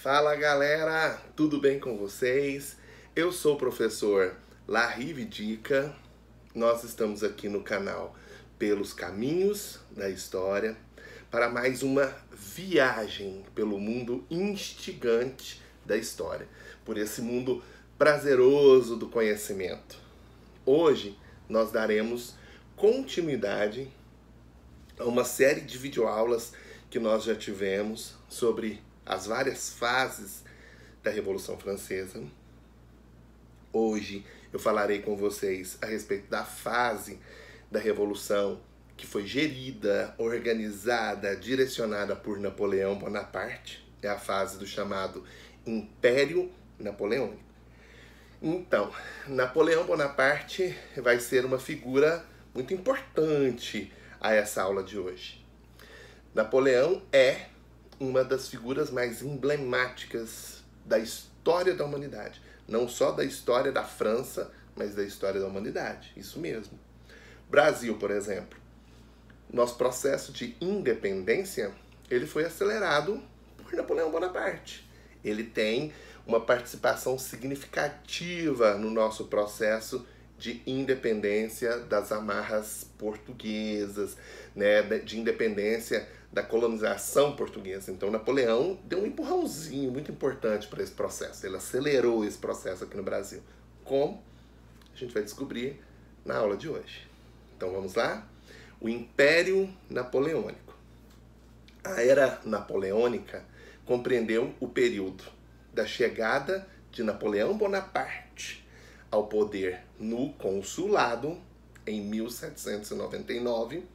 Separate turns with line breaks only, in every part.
Fala galera, tudo bem com vocês? Eu sou o professor Larrive Dica. Nós estamos aqui no canal Pelos Caminhos da História para mais uma viagem pelo mundo instigante da história, por esse mundo prazeroso do conhecimento. Hoje nós daremos continuidade a uma série de videoaulas que nós já tivemos sobre as várias fases da Revolução Francesa. Hoje eu falarei com vocês a respeito da fase da Revolução que foi gerida, organizada, direcionada por Napoleão Bonaparte. É a fase do chamado Império Napoleônico. Então, Napoleão Bonaparte vai ser uma figura muito importante a essa aula de hoje. Napoleão é uma das figuras mais emblemáticas da história da humanidade. Não só da história da França, mas da história da humanidade. Isso mesmo. Brasil, por exemplo. Nosso processo de independência, ele foi acelerado por Napoleão Bonaparte. Ele tem uma participação significativa no nosso processo de independência das amarras portuguesas, né, de independência da colonização portuguesa. Então Napoleão deu um empurrãozinho muito importante para esse processo. Ele acelerou esse processo aqui no Brasil. Como? A gente vai descobrir na aula de hoje. Então vamos lá? O Império Napoleônico. A Era Napoleônica compreendeu o período da chegada de Napoleão Bonaparte ao poder no consulado em 1799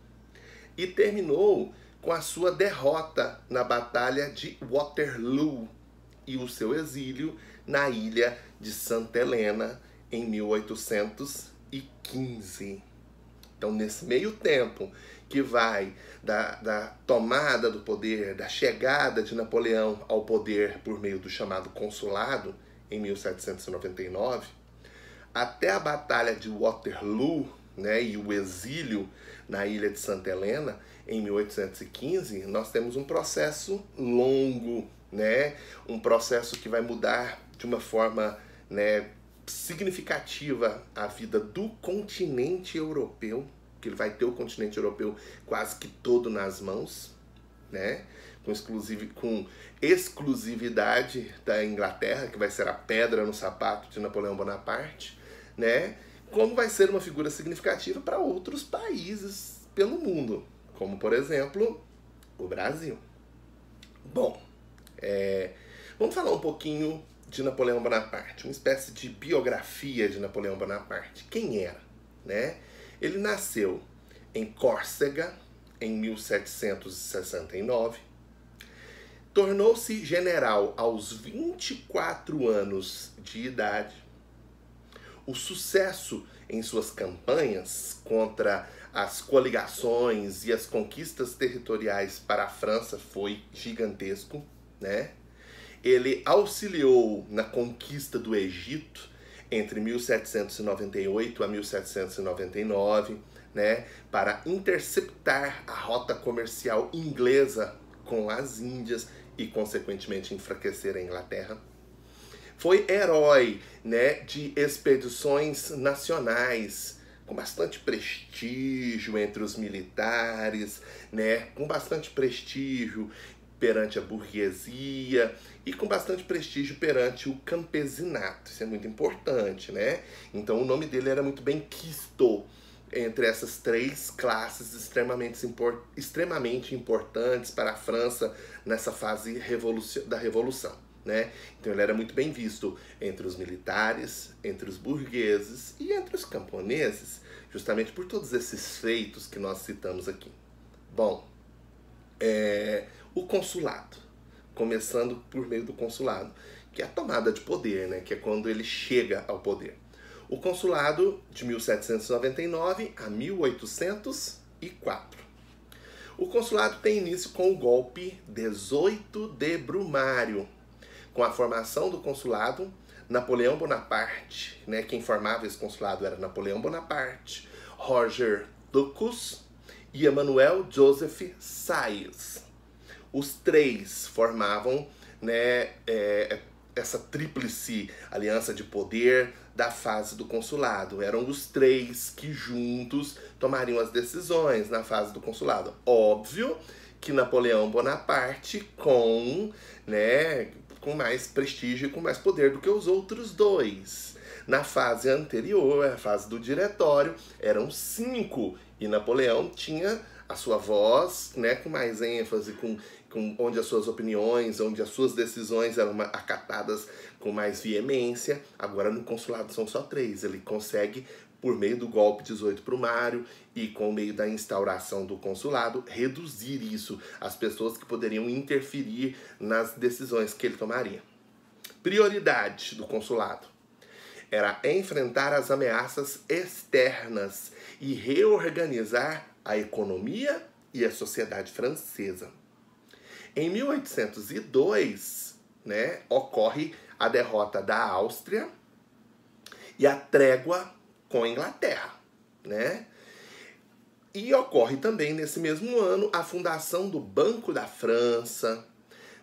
e terminou com a sua derrota na Batalha de Waterloo e o seu exílio na ilha de Santa Helena em 1815. Então, nesse meio tempo que vai da tomada do poder, da chegada de Napoleão ao poder por meio do chamado consulado em 1799, até a Batalha de Waterloo, né, e o exílio na ilha de Santa Helena em 1815, nós temos um processo longo, né, um processo que vai mudar de uma forma, né, significativa a vida do continente europeu, que ele vai ter o continente europeu quase que todo nas mãos, né, com exclusividade da Inglaterra, que vai ser a pedra no sapato de Napoleão Bonaparte, né, como vai ser uma figura significativa para outros países pelo mundo, como, por exemplo, o Brasil. Bom, vamos falar um pouquinho de Napoleão Bonaparte, uma espécie de biografia de Napoleão Bonaparte. Quem era, né? Ele nasceu em Córcega em 1769, tornou-se general aos 24 anos de idade. O sucesso em suas campanhas contra as coligações e as conquistas territoriais para a França foi gigantesco, né? Ele auxiliou na conquista do Egito entre 1798 a 1799, né, para interceptar a rota comercial inglesa com as Índias e, consequentemente, enfraquecer a Inglaterra. Foi herói, né, de expedições nacionais, com bastante prestígio entre os militares, né, com bastante prestígio perante a burguesia e com bastante prestígio perante o campesinato. Isso é muito importante, né? Então o nome dele era muito bem quisto entre essas três classes extremamente importantes para a França nessa fase da Revolução, né? Então ele era muito bem visto entre os militares, entre os burgueses e entre os camponeses, justamente por todos esses feitos que nós citamos aqui. Bom, o consulado, começando por meio do consulado, que é a tomada de poder, né? Que é quando ele chega ao poder. O consulado de 1799 a 1804. O consulado tem início com o golpe 18 de Brumário. Com a formação do consulado, Napoleão Bonaparte, né? Quem formava esse consulado era Napoleão Bonaparte, Roger Ducos e Emmanuel Joseph Sayes. Os três formavam né, essa tríplice aliança de poder da fase do consulado. Eram os três que juntos tomariam as decisões na fase do consulado. Óbvio que Napoleão Bonaparte né, com mais prestígio e com mais poder do que os outros dois. Na fase anterior, a fase do diretório, eram 5 e Napoleão tinha a sua voz, né, com mais ênfase, onde as suas opiniões, onde as suas decisões eram acatadas com mais veemência. Agora no consulado são só 3. Ele consegue, por meio do golpe 18 Brumário e com o meio da instauração do consulado, reduzir isso, as pessoas que poderiam interferir nas decisões que ele tomaria. Prioridade do consulado era enfrentar as ameaças externas e reorganizar a economia e a sociedade francesa. Em 1802, né, ocorre a derrota da Áustria e a trégua com a Inglaterra, né? E ocorre também nesse mesmo ano a fundação do Banco da França,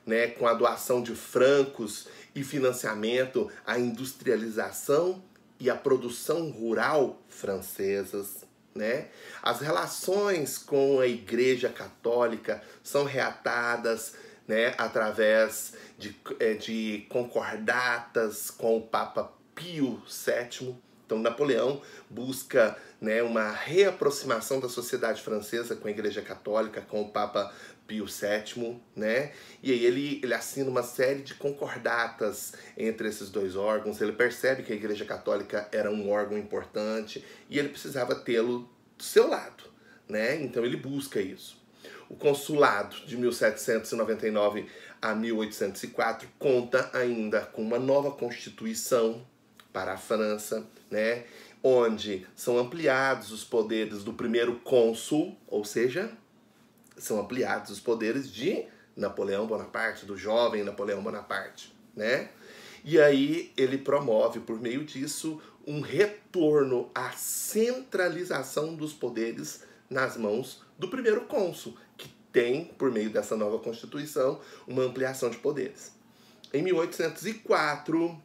né, com a doação de francos e financiamento à industrialização e à produção rural francesas, né? As relações com a Igreja Católica são reatadas, né, através de concordatas com o Papa Pio VII. Então Napoleão busca, né, uma reaproximação da sociedade francesa com a Igreja Católica, com o Papa Pio VII, né? E aí ele assina uma série de concordatas entre esses dois órgãos. Ele percebe que a Igreja Católica era um órgão importante e ele precisava tê-lo do seu lado, né? Então ele busca isso. O consulado de 1799 a 1804 conta ainda com uma nova constituição para a França, né? Onde são ampliados os poderes do primeiro cônsul, ou seja, são ampliados os poderes de Napoleão Bonaparte, do jovem Napoleão Bonaparte, né? E aí ele promove, por meio disso, um retorno à centralização dos poderes nas mãos do primeiro cônsul, que tem, por meio dessa nova Constituição, uma ampliação de poderes. Em 1804,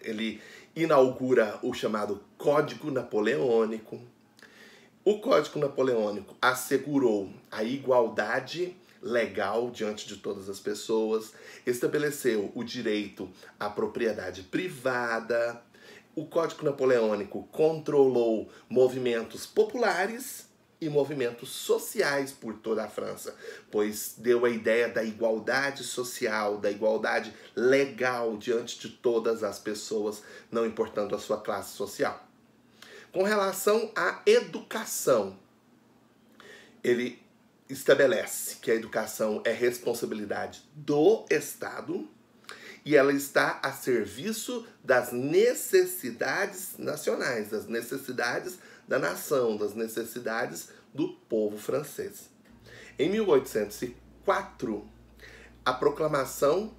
ele inaugura o chamado Código Napoleônico. O Código Napoleônico assegurou a igualdade legal diante de todas as pessoas, estabeleceu o direito à propriedade privada. O Código Napoleônico controlou movimentos populares e movimentos sociais por toda a França, pois deu a ideia da igualdade social, da igualdade legal diante de todas as pessoas, não importando a sua classe social. Com relação à educação, ele estabelece que a educação é responsabilidade do Estado e ela está a serviço das necessidades nacionais, das necessidades da nação, das necessidades do povo francês. Em 1804, a proclamação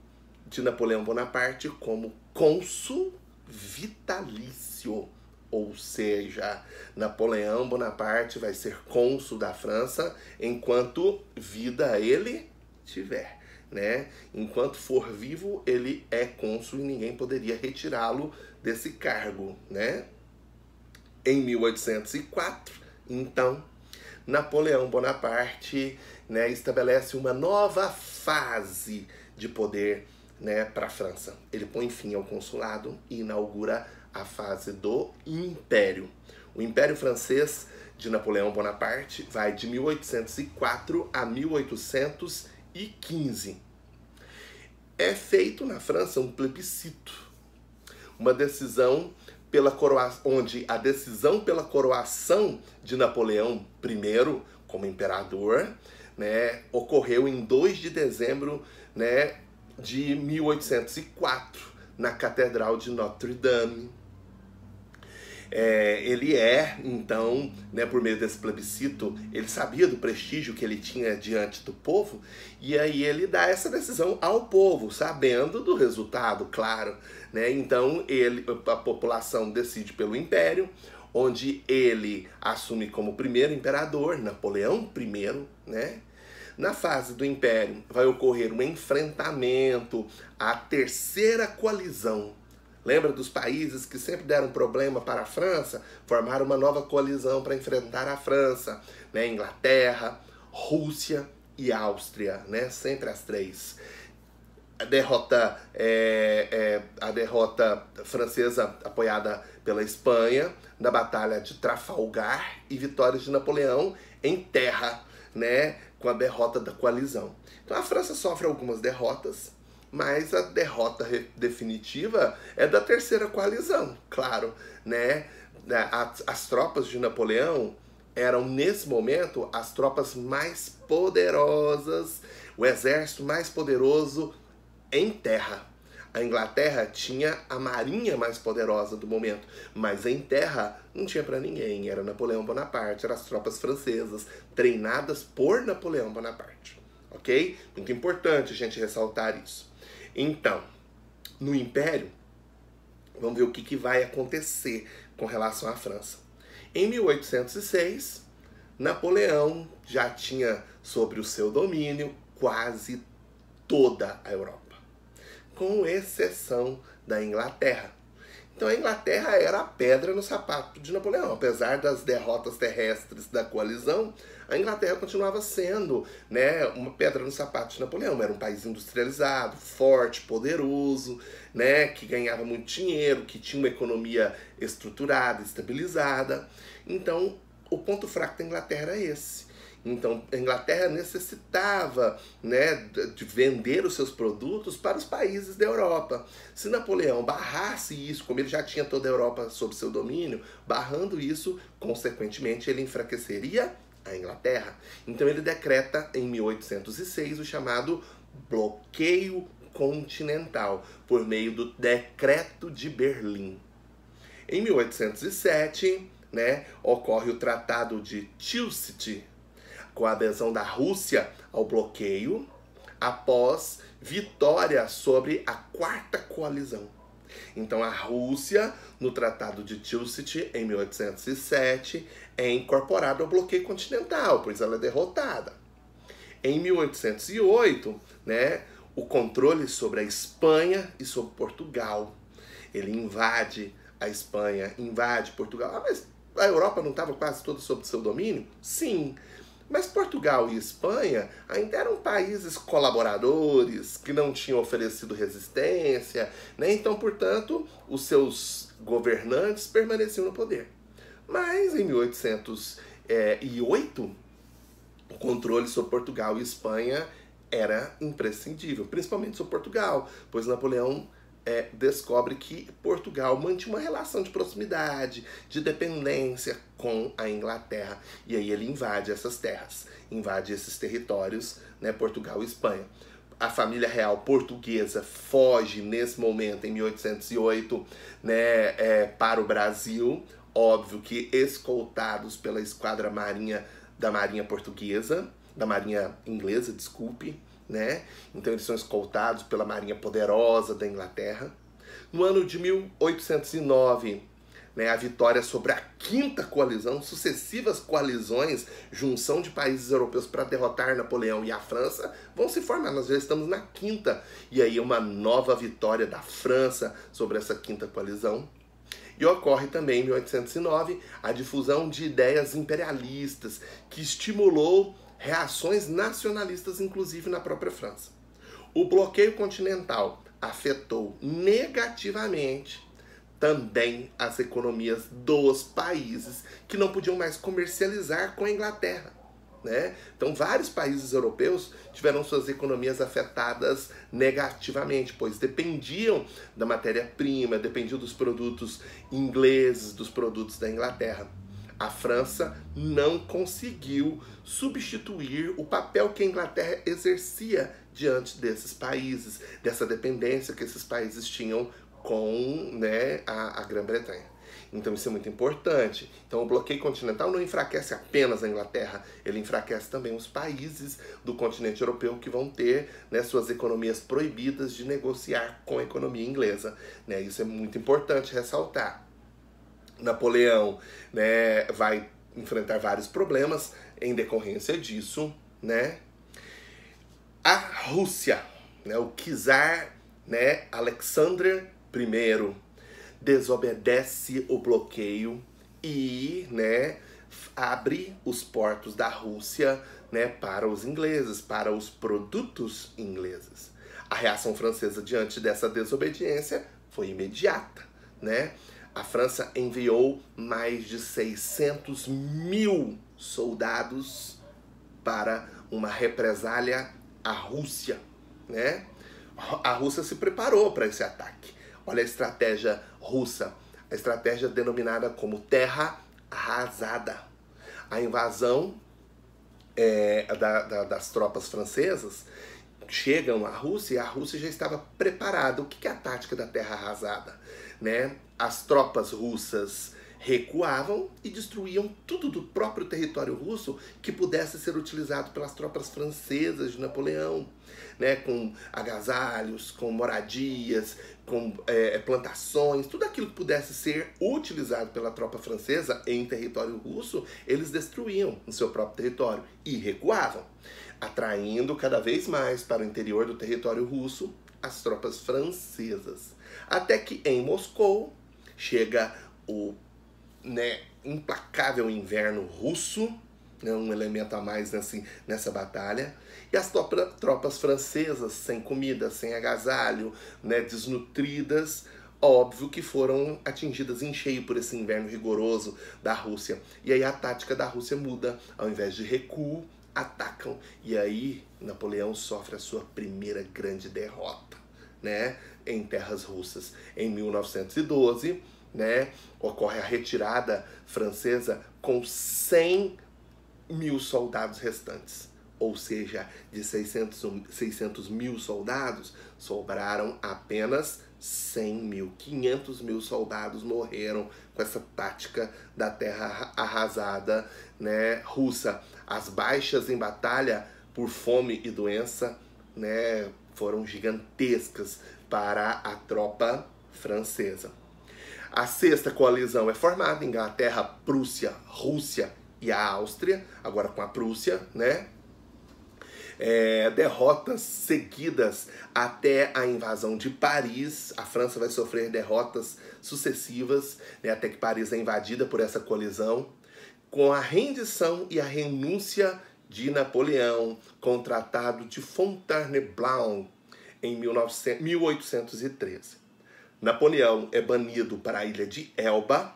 de Napoleão Bonaparte como cônsul vitalício. Ou seja, Napoleão Bonaparte vai ser cônsul da França enquanto vida ele tiver, né? Enquanto for vivo, ele é cônsul e ninguém poderia retirá-lo desse cargo, né? Em 1804, então, Napoleão Bonaparte, né, estabelece uma nova fase de poder, né, para a França. Ele põe fim ao consulado e inaugura a fase do Império. O Império Francês de Napoleão Bonaparte vai de 1804 a 1815. É feito na França um plebiscito, uma decisão onde a decisão pela coroação de Napoleão I como imperador, né, ocorreu em 2 de dezembro, né, de 1804, na Catedral de Notre-Dame. Ele então, né, por meio desse plebiscito, ele sabia do prestígio que ele tinha diante do povo, e aí ele dá essa decisão ao povo, sabendo do resultado, claro, né? Então a população decide pelo Império, onde ele assume como primeiro imperador, Napoleão I, né? Na fase do Império, vai ocorrer um enfrentamento à terceira coalizão. Lembra dos países que sempre deram problema para a França? Formaram uma nova coalizão para enfrentar a França, né? Inglaterra, Rússia e Áustria, né? Sempre as três. A derrota francesa apoiada pela Espanha na Batalha de Trafalgar e vitórias de Napoleão em terra, né, com a derrota da coalizão. Então a França sofre algumas derrotas, mas a derrota definitiva é da terceira coalizão, claro, né? As tropas de Napoleão eram, nesse momento, as tropas mais poderosas, o exército mais poderoso em terra. A Inglaterra tinha a marinha mais poderosa do momento, mas em terra não tinha para ninguém. Era Napoleão Bonaparte, eram as tropas francesas treinadas por Napoleão Bonaparte, ok? Muito importante a gente ressaltar isso. Então, no Império, vamos ver o que vai acontecer com relação à França. Em 1806, Napoleão já tinha sobre o seu domínio quase toda a Europa, com exceção da Inglaterra. Então a Inglaterra era a pedra no sapato de Napoleão. Apesar das derrotas terrestres da coalizão, a Inglaterra continuava sendo, né, uma pedra no sapato de Napoleão. Era um país industrializado, forte, poderoso, né, que ganhava muito dinheiro, que tinha uma economia estruturada, estabilizada. Então o ponto fraco da Inglaterra era esse. Então, a Inglaterra necessitava, né, de vender os seus produtos para os países da Europa. Se Napoleão barrasse isso, como ele já tinha toda a Europa sob seu domínio, barrando isso, consequentemente, ele enfraqueceria a Inglaterra. Então, ele decreta, em 1806, o chamado bloqueio continental, por meio do Decreto de Berlim. Em 1807, né, ocorre o Tratado de Tilsit, com a adesão da Rússia ao bloqueio, após vitória sobre a quarta coalizão. Então a Rússia, no Tratado de Tilsit, em 1807, é incorporada ao bloqueio continental, pois ela é derrotada. Em 1808, né, o controle sobre a Espanha e sobre Portugal. Ele invade a Espanha, invade Portugal. Ah, mas a Europa não estava quase toda sob seu domínio? Sim. Mas Portugal e Espanha ainda eram países colaboradores, que não tinham oferecido resistência, né? Então, portanto, os seus governantes permaneciam no poder. Mas em 1808, o controle sobre Portugal e Espanha era imprescindível, principalmente sobre Portugal, pois Napoleão descobre que Portugal mantinha uma relação de proximidade, de dependência com a Inglaterra. E aí ele invade essas terras, invade esses territórios, né, Portugal e Espanha. A família real portuguesa foge nesse momento, em 1808, né, para o Brasil, óbvio que escoltados pela esquadra marinha da Marinha Portuguesa, da Marinha Inglesa, desculpe, né? Então eles são escoltados pela marinha poderosa da Inglaterra. No ano de 1809, né, a vitória sobre a quinta coalizão, sucessivas coalizões, junção de países europeus para derrotar Napoleão e a França, vão se formar. Nós já estamos na quinta. E aí uma nova vitória da França sobre essa quinta coalizão. E ocorre também, em 1809, a difusão de ideias imperialistas, que estimulou reações nacionalistas, inclusive na própria França. O bloqueio continental afetou negativamente também as economias dos países que não podiam mais comercializar com a Inglaterra, né? Então, vários países europeus tiveram suas economias afetadas negativamente, pois dependiam da matéria-prima, dependiam dos produtos ingleses, dos produtos da Inglaterra. A França não conseguiu substituir o papel que a Inglaterra exercia diante desses países, dessa dependência que esses países tinham com, né, a Grã-Bretanha. Então isso é muito importante. Então o bloqueio continental não enfraquece apenas a Inglaterra, ele enfraquece também os países do continente europeu que vão ter, né, suas economias proibidas de negociar com a economia inglesa, né? Isso é muito importante ressaltar. Napoleão, né, vai enfrentar vários problemas em decorrência disso, né? A Rússia, né, o czar, né, Alexandre I, desobedece o bloqueio e, né, abre os portos da Rússia, né, para os ingleses, para os produtos ingleses. A reação francesa diante dessa desobediência foi imediata, né? A França enviou mais de 600 mil soldados para uma represália à Rússia, né? A Rússia se preparou para esse ataque. Olha a estratégia russa, a estratégia denominada como terra arrasada. A invasão das tropas francesas chegam à Rússia e a Rússia já estava preparada. O que é a tática da terra arrasada? Né? As tropas russas recuavam e destruíam tudo do próprio território russo que pudesse ser utilizado pelas tropas francesas de Napoleão, né? Com agasalhos, com moradias, com plantações, tudo aquilo que pudesse ser utilizado pela tropa francesa em território russo, eles destruíam no seu próprio território e recuavam, atraindo cada vez mais para o interior do território russo as tropas francesas. Até que em Moscou chega o, né, implacável inverno russo, né, um elemento a mais nessa batalha, e as tropas francesas sem comida, sem agasalho, né, desnutridas, óbvio que foram atingidas em cheio por esse inverno rigoroso da Rússia. E aí a tática da Rússia muda, ao invés de recuo, atacam, e aí Napoleão sofre a sua primeira grande derrota, né, em terras russas. Em 1912, né, ocorre a retirada francesa com 100 mil soldados restantes, ou seja, de 600 mil soldados, sobraram apenas 100 mil, 500 mil soldados morreram com essa tática da terra arrasada, né, russa. As baixas em batalha por fome e doença, né, foram gigantescas para a tropa francesa. A sexta coalizão é formada: Inglaterra, Prússia, Rússia e a Áustria, agora com a Prússia, né? Derrotas seguidas até a invasão de Paris. A França vai sofrer derrotas sucessivas, né, até que Paris é invadida por essa coalizão, com a rendição e a renúncia de Napoleão, com o Tratado de Fontainebleau, em 1813. Napoleão é banido para a ilha de Elba,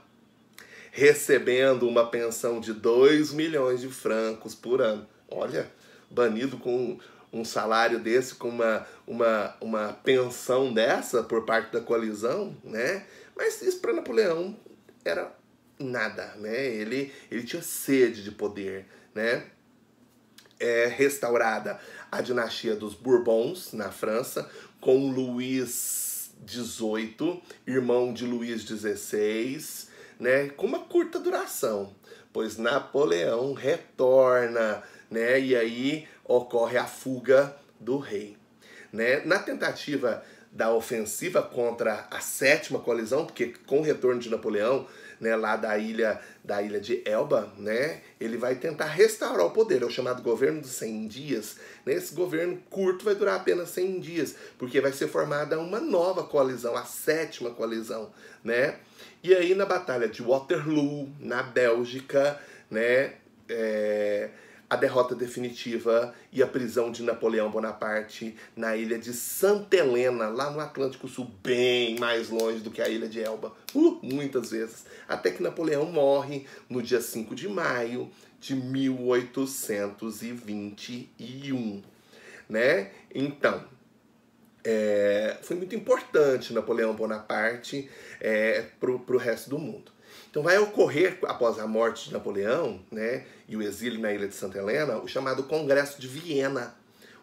recebendo uma pensão de 2 milhões de francos por ano. Olha, banido com um salário desse, com uma pensão dessa por parte da coalizão, né? Mas isso para Napoleão era nada, né? Ele tinha sede de poder, né? Restaurada a dinastia dos Bourbons na França, com Luís XVIII, irmão de Luís XVI, né? Com uma curta duração, pois Napoleão retorna, né? E aí ocorre a fuga do rei, né? Na tentativa da ofensiva contra a sétima coalizão, porque com o retorno de Napoleão, né, lá da ilha de Elba, né, ele vai tentar restaurar o poder, é o chamado governo dos 100 dias. Esse governo curto vai durar apenas 100 dias, porque vai ser formada uma nova coalizão, a sétima coalizão, né? E aí na batalha de Waterloo, na Bélgica, né, a derrota definitiva e a prisão de Napoleão Bonaparte na ilha de Santa Helena, lá no Atlântico Sul, bem mais longe do que a ilha de Elba, muitas vezes, até que Napoleão morre no dia 5 de maio de 1821, né? Então, foi muito importante Napoleão Bonaparte para o resto do mundo. Então vai ocorrer, após a morte de Napoleão, né, e o exílio na ilha de Santa Helena, o chamado Congresso de Viena.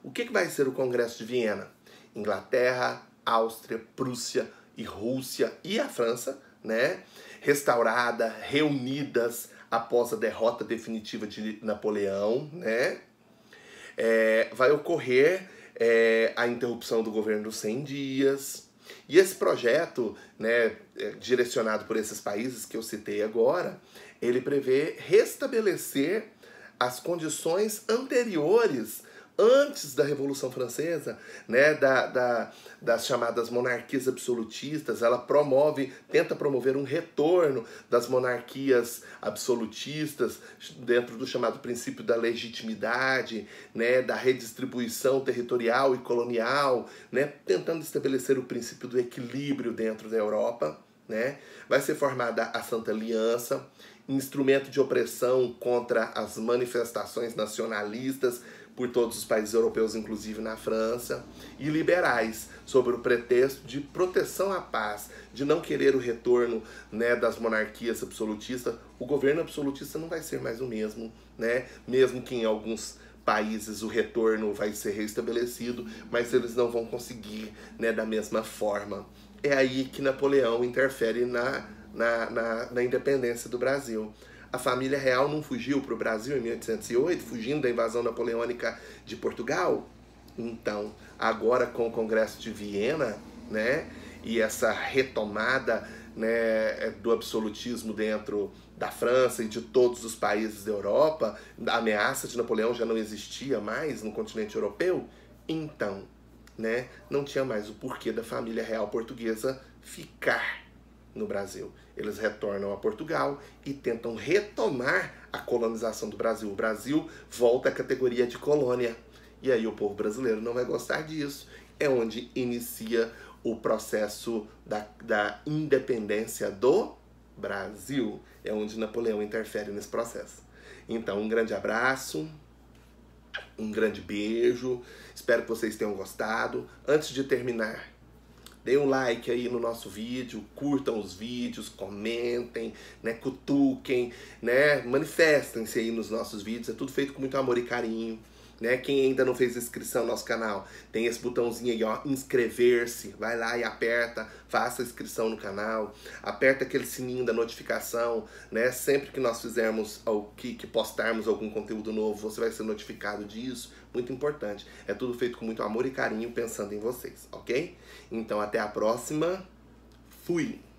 O que vai ser o Congresso de Viena? Inglaterra, Áustria, Prússia e Rússia e a França, né, restaurada, reunidas após a derrota definitiva de Napoleão, né, vai ocorrer a interrupção do governo dos 100 dias. E esse projeto, né, direcionado por esses países que eu citei agora, ele prevê restabelecer as condições anteriores antes da Revolução Francesa, né, das chamadas monarquias absolutistas. Ela tenta promover um retorno das monarquias absolutistas dentro do chamado princípio da legitimidade, né, da redistribuição territorial e colonial, né, tentando estabelecer o princípio do equilíbrio dentro da Europa, né. Vai ser formada a Santa Aliança, instrumento de opressão contra as manifestações nacionalistas por todos os países europeus, inclusive na França, e liberais, sob o pretexto de proteção à paz, de não querer o retorno, né, das monarquias absolutistas. O governo absolutista não vai ser mais o mesmo, né, mesmo que em alguns países o retorno vai ser restabelecido, mas eles não vão conseguir, né, da mesma forma. É aí que Napoleão interfere na independência do Brasil. A família real não fugiu para o Brasil em 1808, fugindo da invasão napoleônica de Portugal? Então, agora com o Congresso de Viena, né, e essa retomada, né, do absolutismo dentro da França e de todos os países da Europa, a ameaça de Napoleão já não existia mais no continente europeu, então, né, não tinha mais o porquê da família real portuguesa ficar no Brasil. Eles retornam a Portugal e tentam retomar a colonização do Brasil. O Brasil volta à categoria de colônia. E aí o povo brasileiro não vai gostar disso. É onde inicia o processo da independência do Brasil. É onde Napoleão interfere nesse processo. Então, um grande abraço, um grande beijo. Espero que vocês tenham gostado. Antes de terminar, deem um like aí no nosso vídeo, curtam os vídeos, comentem, né, cutuquem, né, manifestem-se aí nos nossos vídeos. É tudo feito com muito amor e carinho, né? Quem ainda não fez inscrição no nosso canal, tem esse botãozinho aí, ó, inscrever-se. Vai lá e aperta, faça a inscrição no canal, aperta aquele sininho da notificação, né? Sempre que nós fizermos, que postarmos algum conteúdo novo, você vai ser notificado disso. Muito importante. É tudo feito com muito amor e carinho, pensando em vocês, ok? Então até a próxima. Fui!